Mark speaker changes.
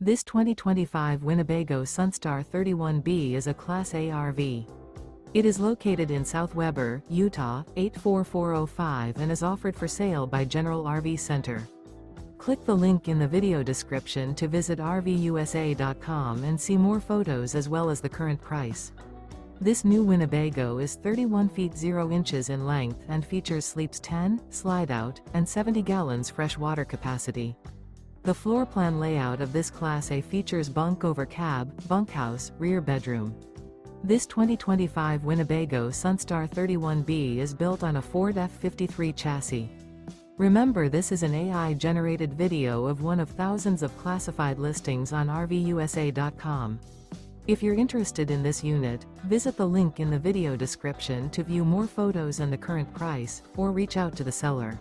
Speaker 1: This 2025 Winnebago Sunstar 31B is a Class A RV. It is located in South Weber, Utah, 84405 and is offered for sale by General RV Center. Click the link in the video description to visit RVUSA.com and see more photos as well as the current price. This new Winnebago is 31 feet 0 inches in length and features sleeps 10, slide-out, and 70 gallons fresh water capacity. The floor plan layout of this Class A features bunk over cab, bunkhouse, rear bedroom. This 2025 Winnebago Sunstar 31B is built on a Ford F53 chassis. Remember, this is an AI-generated video of one of thousands of classified listings on RVUSA.com. If you're interested in this unit, visit the link in the video description to view more photos and the current price, or reach out to the seller.